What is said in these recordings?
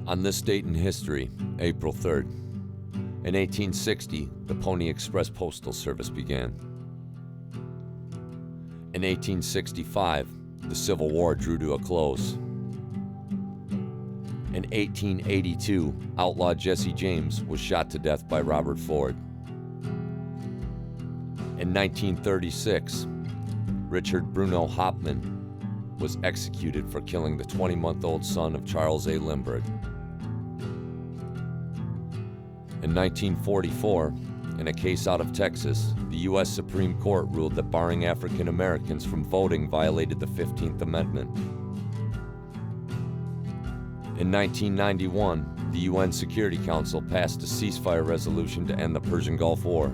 On this date in history, April 3rd, in 1860, the Pony Express Postal Service began. In 1865, the Civil War drew to a close. In 1882, outlaw Jesse James was shot to death by Robert Ford. In 1936, Richard Bruno Hauptmann was executed for killing the 20-month-old son of Charles A. Lindbergh. In 1944, in a case out of Texas, the U.S. Supreme Court ruled that barring African Americans from voting violated the 15th Amendment. In 1991, the UN Security Council passed a ceasefire resolution to end the Persian Gulf War.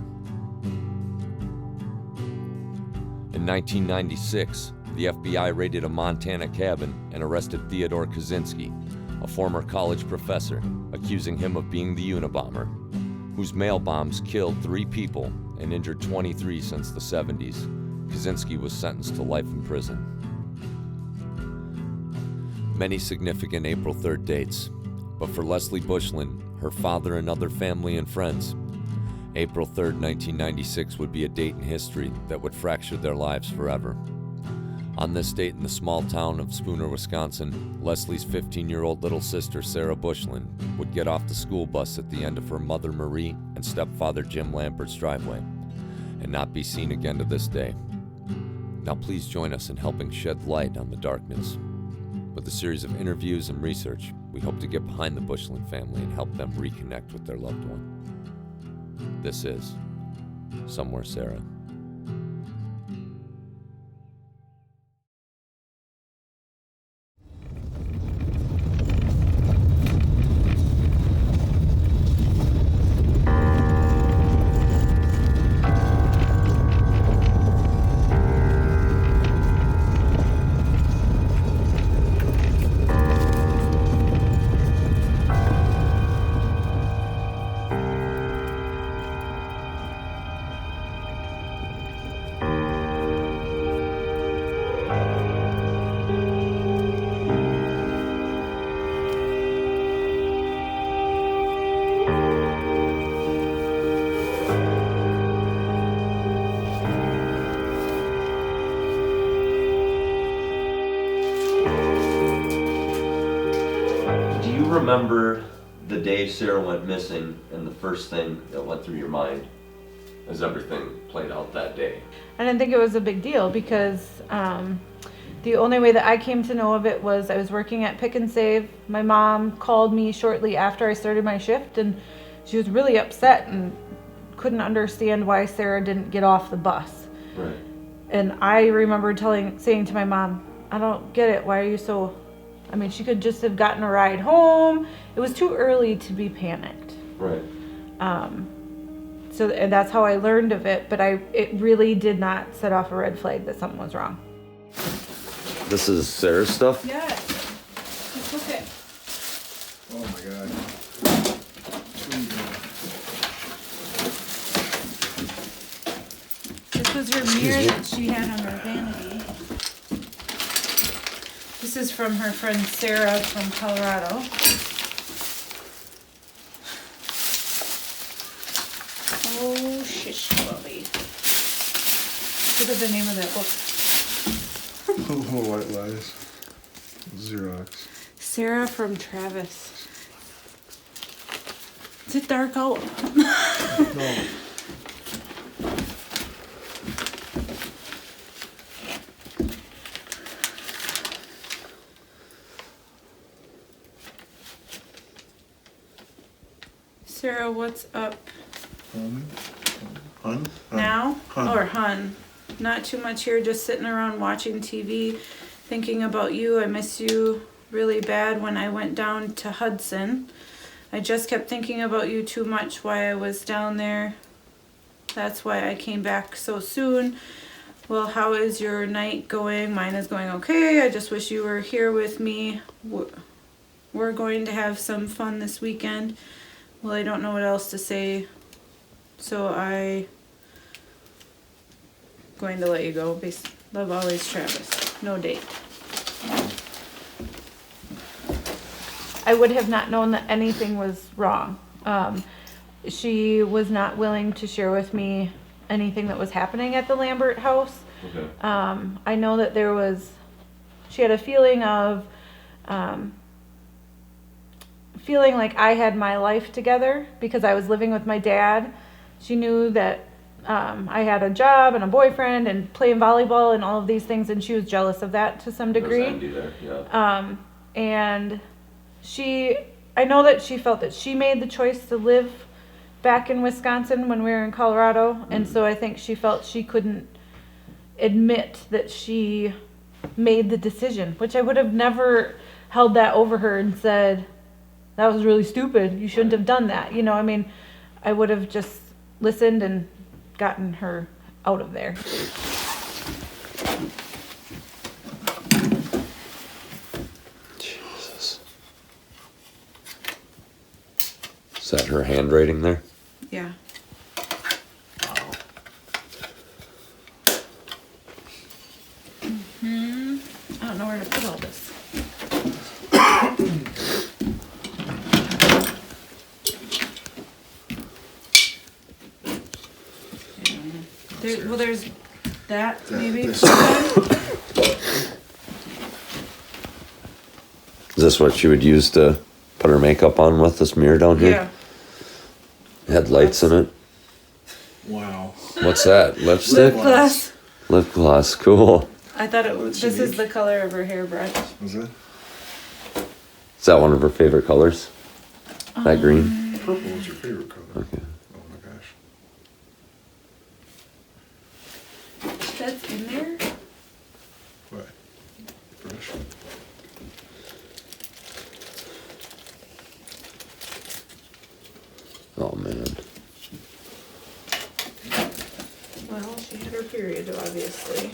In 1996, the FBI raided a Montana cabin and arrested Theodore Kaczynski, a former college professor, accusing him of being the Unabomber, whose mail bombs killed 3 people and injured 23 since the 70s. Kaczynski was sentenced to life in prison. Many significant April 3rd dates, but for Leslie Bushland, her father, and other family and friends, April 3rd, 1996 would be a date in history that would fracture their lives forever. On this date in the small town of Spooner, Wisconsin, Leslie's 15-year-old little sister, Sara Bushland, would get off the school bus at the end of her mother Marie and stepfather Jim Lambert's driveway, and not be seen again to this day. Now please join us in helping shed light on the darkness. With a series of interviews and research, we hope to get behind the Bushland family and help them reconnect with their loved one. This is Somewhere Sara. Remember the day Sara went missing and the first thing that went through your mind as everything played out that day? I didn't think it was a big deal because the only way that I came to know of it was I was working at Pick and Save. My mom called me shortly after I started my shift, and she was really upset and couldn't understand why Sara didn't get off the bus. Right. And I remember saying to my mom, I don't get it. Why are you so... I mean, she could just have gotten a ride home. It was too early to be panicked. Right. And that's how I learned of it, but it really did not set off a red flag that something was wrong. This is Sara's stuff? Yes. Just look at. Oh my God. This was her mirror that she had on her vanity. This is from her friend Sara from Colorado. Oh, shish kebabby. Look at the name of that book. Oh, White Lies. Xerox. Sara from Travis. Is it dark out? No. Sara, what's up? Hun? Now? Hun. Or hun? Not too much here, just sitting around watching TV, thinking about you. I miss you really bad when I went down to Hudson. I just kept thinking about you too much while I was down there. That's why I came back so soon. Well, how is your night going? Mine is going okay. I just wish you were here with me. We're going to have some fun this weekend. Well, I don't know what else to say, so I'm going to let you go. Love always, Travis. No date. I would have not known that anything was wrong. She was not willing to share with me anything that was happening at the Lambert house. Okay. I know that she had a feeling of, feeling like I had my life together because I was living with my dad. She knew that I had a job and a boyfriend and playing volleyball and all of these things, and she was jealous of that to some degree. There's envy there, yeah. And I know that she felt that she made the choice to live back in Wisconsin when we were in Colorado, and so I think she felt she couldn't admit that she made the decision, which I would have never held that over her and said, that was really stupid, you shouldn't have done that. You know, I mean, I would have just listened and gotten her out of there. Jesus. Is that her handwriting there? Yeah. I don't know where to put all this. There's that maybe. This. Is this what she would use to put her makeup on with, this mirror down here? Yeah. It had lights in it. Wow. What's that? Lipstick? Lip gloss. Lip gloss, cool. I thought it was. This is the color of her hairbrush. Was it? Is that one of her favorite colors? That green? Purple was your favorite color. Okay. Oh my gosh. That's in there. What? Brush. Oh man. Well, she had her period, obviously.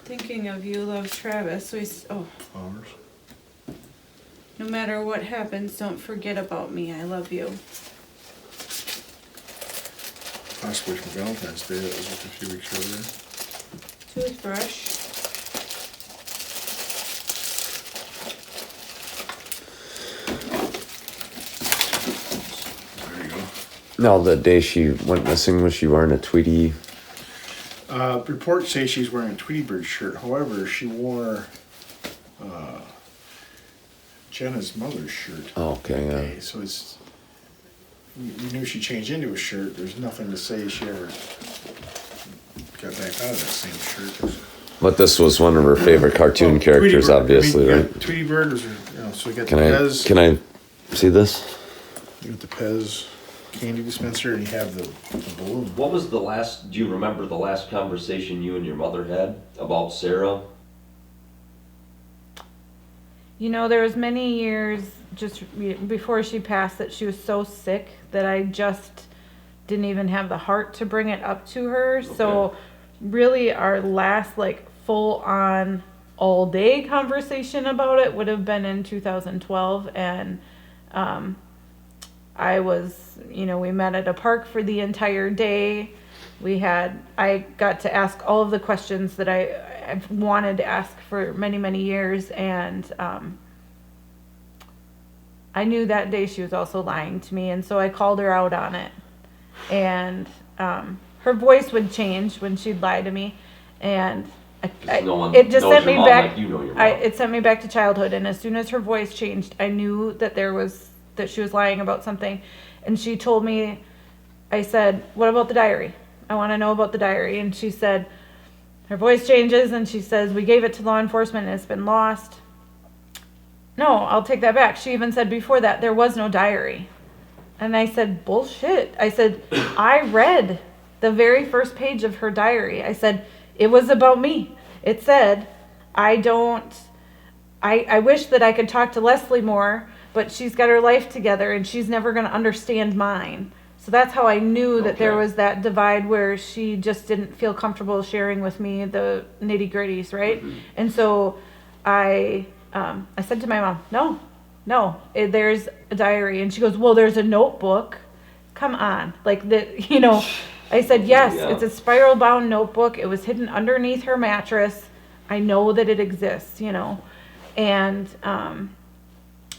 Thinking of you, love Travis. Flowers. No matter what happens, don't forget about me. I love you. Last wish for Valentine's Day. That was just a few weeks earlier. Toothbrush. There you go. Now, the day she went missing, was she wearing a Tweety? Reports say she's wearing a Tweety Bird shirt. However, she wore Jenna's mother's shirt. Oh, okay, yeah. Okay, so it's, you knew she changed into a shirt. There's nothing to say she ever got back out of that same shirt. But this was one of her favorite cartoon characters, Tweety Bird, obviously, yeah, right? Tweety Bird was her, so we got Can the I Pez. can I see this? You got the Pez candy dispenser, and you have the balloon. What was do you remember the last conversation you and your mother had about Sarah? You know, there was many years just before she passed that she was so sick that I just didn't even have the heart to bring it up to her. Okay. So really our last full on all day conversation about it would have been in 2012, and I was, we met at a park for the entire day. I got to ask all of the questions that I've wanted to ask for many, many years, and I knew that day she was also lying to me, and so I called her out on it. And her voice would change when she'd lie to me, and it just sent me back. It sent me back to childhood, and as soon as her voice changed, I knew that that she was lying about something. And she told me, I said, "What about the diary? I want to know about the diary." And she said, her voice changes, and she says, "We gave it to law enforcement and it's been lost." No, I'll take that back. She even said before that there was no diary. And I said, bullshit. I said, I read the very first page of her diary. I said, it was about me. It said, I wish that I could talk to Leslie more, but she's got her life together and she's never going to understand mine. So that's how I knew that there was that divide where she just didn't feel comfortable sharing with me the nitty gritties, right? Mm-hmm. And so I said to my mom, no, there's a diary. And she goes, well, there's a notebook. Come on. I said, yes, Yeah. it's a spiral bound notebook. It was hidden underneath her mattress. I know that it exists, you know. And so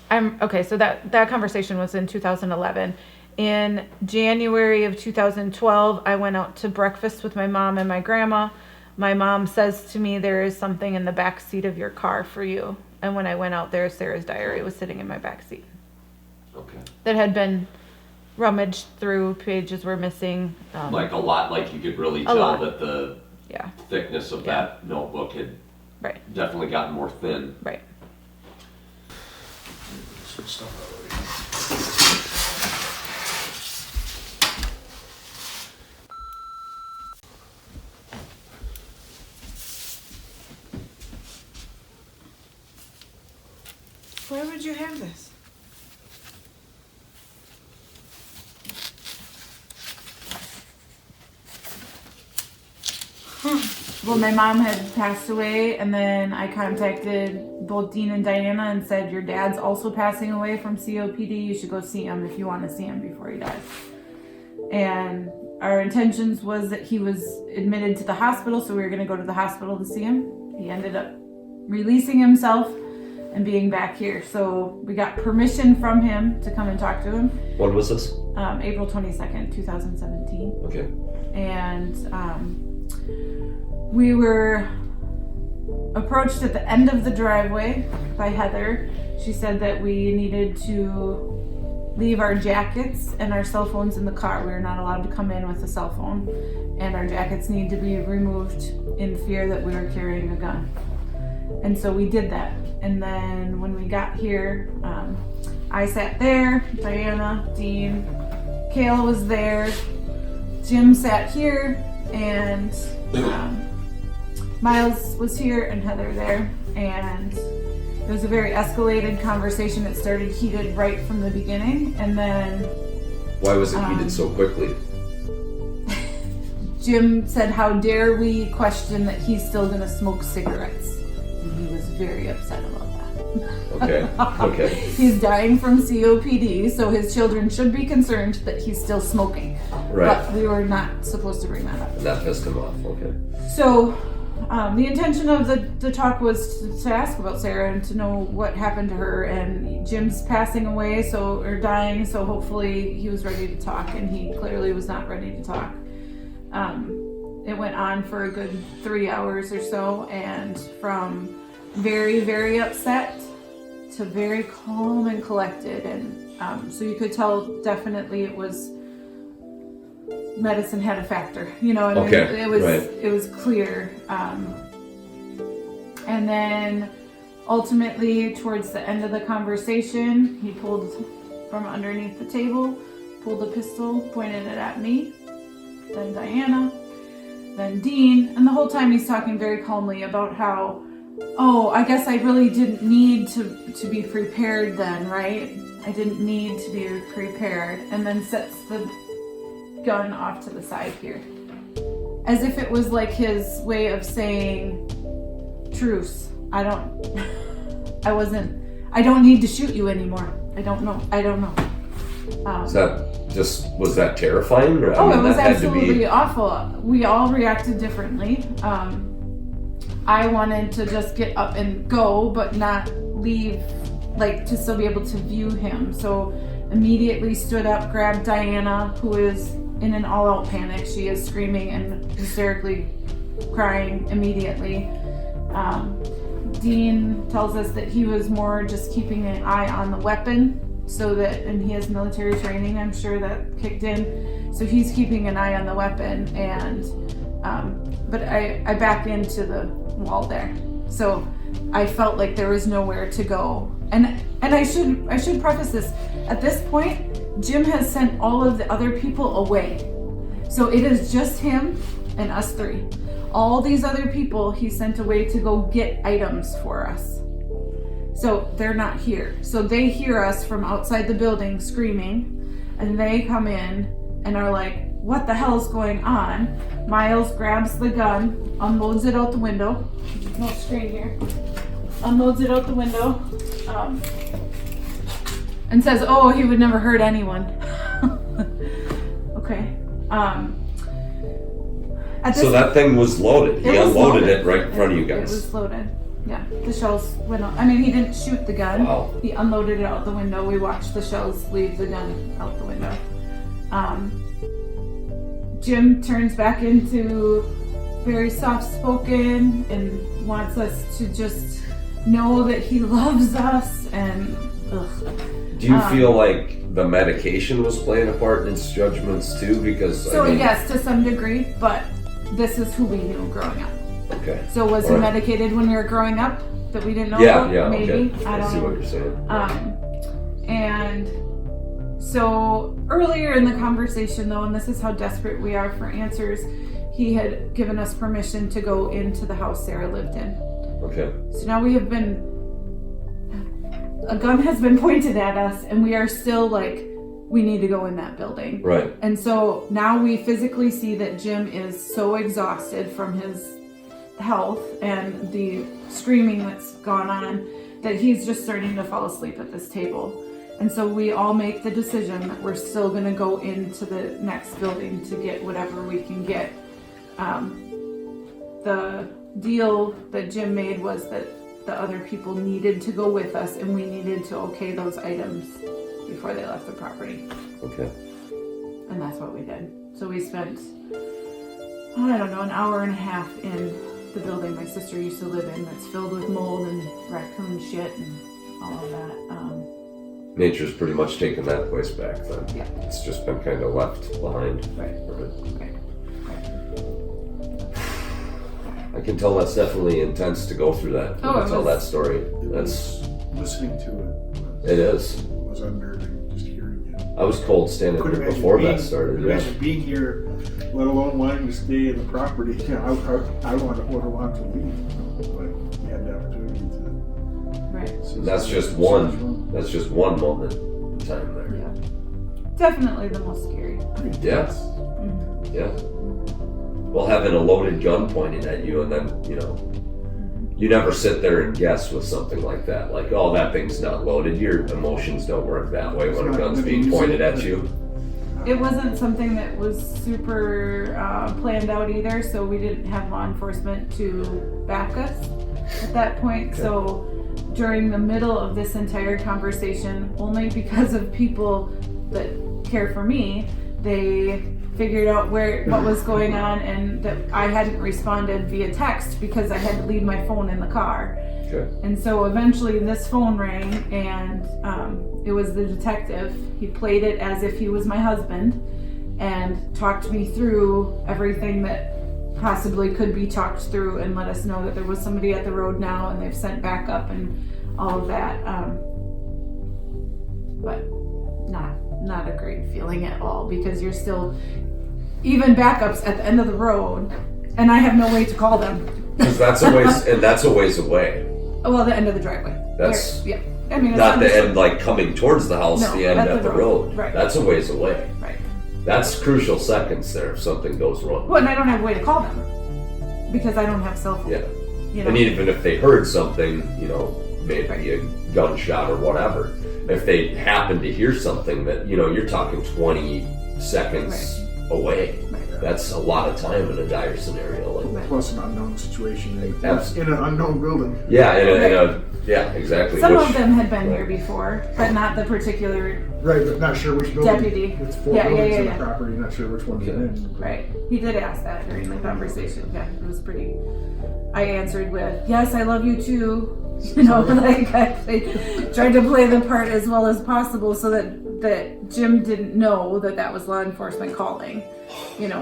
that conversation was in 2011. In January of 2012, I went out to breakfast with my mom and my grandma. My mom says to me, there is something in the back seat of your car for you. And when I went out there, Sarah's diary was sitting in my back seat. Okay. That had been rummaged through, pages were missing. Like a lot, like you could really A tell lot. that the Yeah, thickness of Yeah. that notebook had right, definitely gotten more thin. right. Some stuff already. Where would you have this? Well, my mom had passed away, and then I contacted both Dean and Diana and said, your dad's also passing away from COPD. You should go see him if you want to see him before he dies. And our intentions was that he was admitted to the hospital, so we were going to go to the hospital to see him. He ended up releasing himself and being back here. So we got permission from him to come and talk to him. When was this? April 22nd, 2017. Okay. And we were approached at the end of the driveway by Heather. She said that we needed to leave our jackets and our cell phones in the car. We were not allowed to come in with a cell phone, and our jackets need to be removed in fear that we were carrying a gun. And so we did that. And then when we got here, I sat there, Diana, Dean, Kayla was there, Jim sat here, and Miles was here and Heather there. And it was a very escalated conversation. It started heated right from the beginning. And then Why was it heated so quickly? Jim said, how dare we question that he's still gonna smoke cigarettes? And he was very upset about that. Okay. He's dying from COPD, so his children should be concerned that he's still smoking. Right. But we were not supposed to bring that up. And that pissed him off. Okay. So the intention of the talk was to ask about Sarah and to know what happened to her. And Jim's passing away, or dying, so hopefully he was ready to talk, and he clearly was not ready to talk. It went on for a good 3 hours or so, and from very, very upset to very calm and collected. And so you could tell definitely it was medicine had a factor, you know. I mean, Okay, it was clear. And then ultimately towards the end of the conversation, he pulled from underneath the table, pulled a pistol, pointed it at me, then Diana, then Dean, and the whole time he's talking very calmly about how, oh, I guess I really didn't need to be prepared then, right? I didn't need to be prepared. And then sets the gun off to the side here. As if it was like his way of saying, truce. I don't need to shoot you anymore. I don't know. Was that terrifying? Or, it was absolutely awful. We all reacted differently. I wanted to just get up and go, but not leave, like to still be able to view him. So immediately stood up, grabbed Diana, who is in an all-out panic. She is screaming and hysterically crying immediately. Dean tells us that he was more just keeping an eye on the weapon, so that, and he has military training, I'm sure that kicked in. So he's keeping an eye on the weapon, and but I backed into the wall there. So I felt like there was nowhere to go. And I should preface this. At this point, Jim has sent all of the other people away. So it is just him and us three. All these other people he sent away to go get items for us. So they're not here. So they hear us from outside the building screaming, and they come in and are like, what the hell is going on? Miles grabs the gun, unloads it out the window. No screen here. Unloads it out the window, and says, oh, he would never hurt anyone. Okay. So that thing was loaded. He unloaded it right in front of you guys. It was loaded. Yeah, the shells went out. I mean, he didn't shoot the gun. Wow. He unloaded it out the window. We watched the shells leave the gun out the window. Jim turns back into very soft-spoken and wants us to just know that he loves us. And do you feel like the medication was playing a part in his judgments too? Because yes, to some degree, but this is who we knew growing up. Okay. So was he medicated when we were growing up that we didn't know Yeah, about? yeah, Maybe. okay. I don't see know. what you're saying. And so earlier in the conversation though, and this is how desperate we are for answers, he had given us permission to go into the house Sarah lived in. Okay. So now a gun has been pointed at us and we are still like, we need to go in that building. Right. And so now we physically see that Jim is so exhausted from his health and the screaming that's gone on that he's just starting to fall asleep at this table. And so we all make the decision that we're still going to go into the next building to get whatever we can get. The deal that Jim made was that the other people needed to go with us and we needed to okay those items before they left the property. Okay. And that's what we did. So we spent, I don't know, an hour and a half in the building my sister used to live in that's filled with mold and raccoon shit and all of that. Nature's pretty much taken that place back then. Yeah. It's just been kind of left behind. Right. I can tell that's definitely intense to go through that. Oh, Tell that story. That's listening to it is. was unnerving just hearing it. I was cold standing Couldn't here imagine before being- that started. couldn't Yeah. imagine being here, let alone wanting to stay in the property. You know, I would have wanted to leave, but we had the opportunity to. Right. see And that's some- just some one. room. That's just one moment in time there. Yeah. Definitely the most scary. Pretty Yeah. intense. Mm-hmm. Yeah. Well, having a loaded gun pointed at you, and then you never sit there and guess with something like that. Like, oh, that thing's not loaded. Your emotions don't work that way when a gun's being pointed at you. It wasn't something that was super planned out either, so we didn't have law enforcement to back us at that point. Okay. So during the middle of this entire conversation, only because of people that care for me, they figured out what was going on and that I hadn't responded via text because I had to leave my phone in the car. Okay. And so eventually this phone rang and it was the detective. He played it as if he was my husband and talked me through everything that possibly could be talked through and let us know that there was somebody at the road now and they've sent backup and all of that. But not a great feeling at all because you're still, even backups at the end of the road and I have no way to call them. Because that's a ways away. Well, the end of the driveway. That's yeah. I mean, it's not the understood. end, like coming towards the house. No, the end at at the the road. road. Right. That's a ways away. Right. That's crucial seconds there if something goes wrong. Well, and I don't have a way to call them because I don't have cell phone. Yeah. You know? And even if they heard something, maybe Right. a gunshot or whatever, if they happen to hear something that, you're talking 20 seconds away. Right. That's a lot of time in a dire scenario. Like, Right. Plus an unknown situation Absolutely. in an unknown building. yeah, yeah, exactly. Some Which- of them had been right. here before, but not the particular. Right, but not sure which building. Deputy. It's four Yeah, buildings in yeah. the property, not sure which one Okay. you're in. Right. He did ask that during the conversation. Yeah, it was pretty. I answered with, "Yes, I love you too." Like I tried to play the part as well as possible so that Jim didn't know that was law enforcement calling. See, The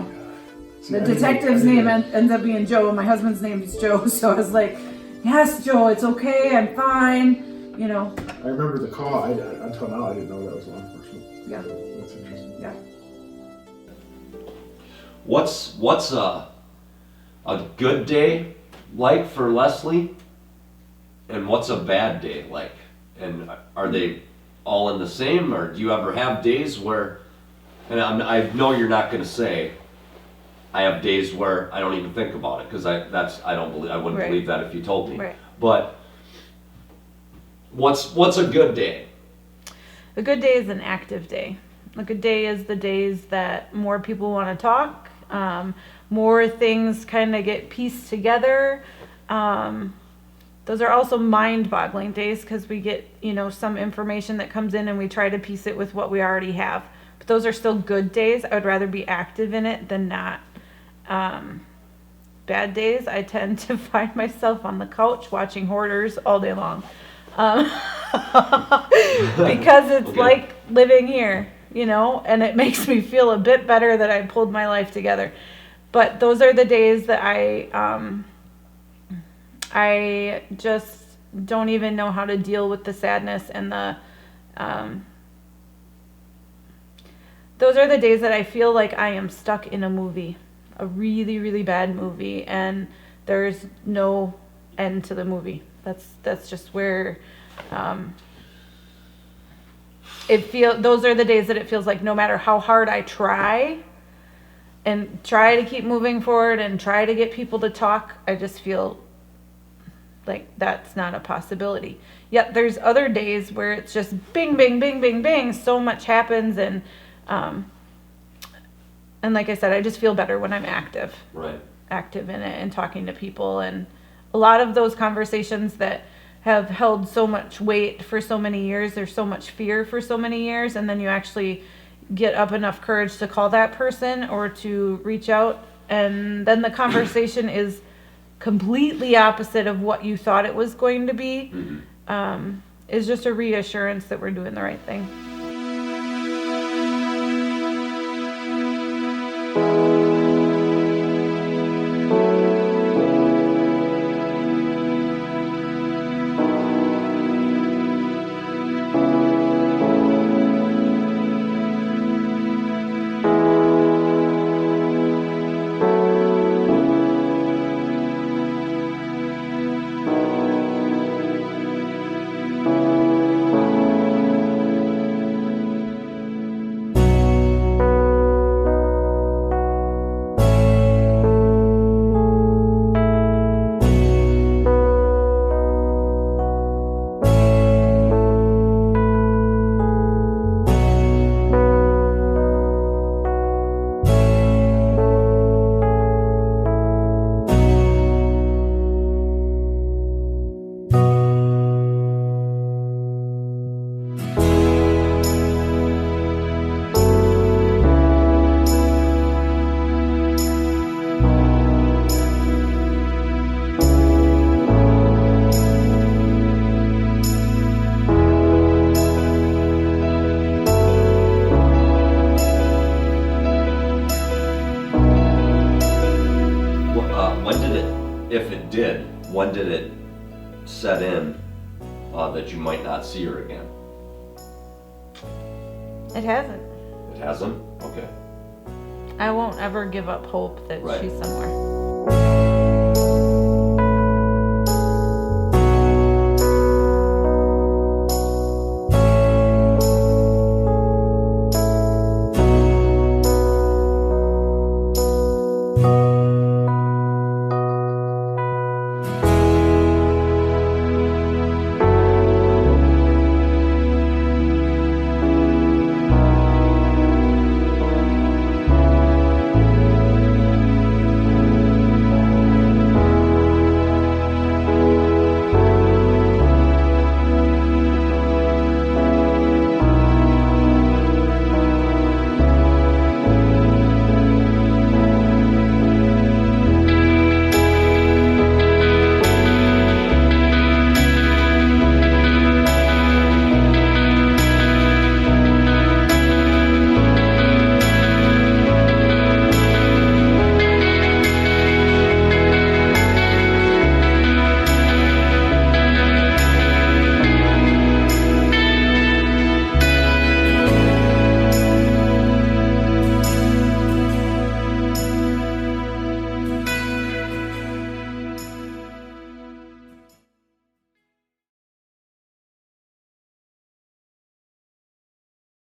I didn't- detective's I didn't- name ends up being Joe, and my husband's name is Joe, so I was like, "Yes, Joe, it's okay, I'm fine." I remember the call. Until now, I didn't know that was law enforcement. Yeah, That's interesting. yeah. What's a good day like for Leslie, and what's a bad day like? And are they all in the same, or do you ever have days where? And I know you're not going to say. I have days where I don't even think about it because I wouldn't Right. believe that if you told me. Right. But what's a good day? A good day is an active day. A good day is the days that more people want to talk, more things kind of get pieced together. Those are also mind-boggling days because we get, some information that comes in and we try to piece it with what we already have. But those are still good days. I would rather be active in it than not. Bad days, I tend to find myself on the couch watching Hoarders all day long. Because it's Okay. like living here, and it makes me feel a bit better that I pulled my life together. But those are the days that I just don't even know how to deal with the sadness and those are the days that I feel like I am stuck in a movie, a really, really bad movie, and there's no end to the movie. That's just where those are the days that it feels like no matter how hard I try to keep moving forward and try to get people to talk, I just feel like that's not a possibility. Yet there's other days where it's just bing, bing, bing, bing, bing. So much happens, and like I said, I just feel better when I'm active in it and talking to people. And a lot of those conversations that have held so much weight for so many years, there's so much fear for so many years, and then you actually get up enough courage to call that person or to reach out, and then the conversation is completely opposite of what you thought it was going to be, is just a reassurance that we're doing the right thing. When did it set in that you might not see her again? It hasn't. It hasn't? Okay. I won't ever give up hope that Right. she's somewhere.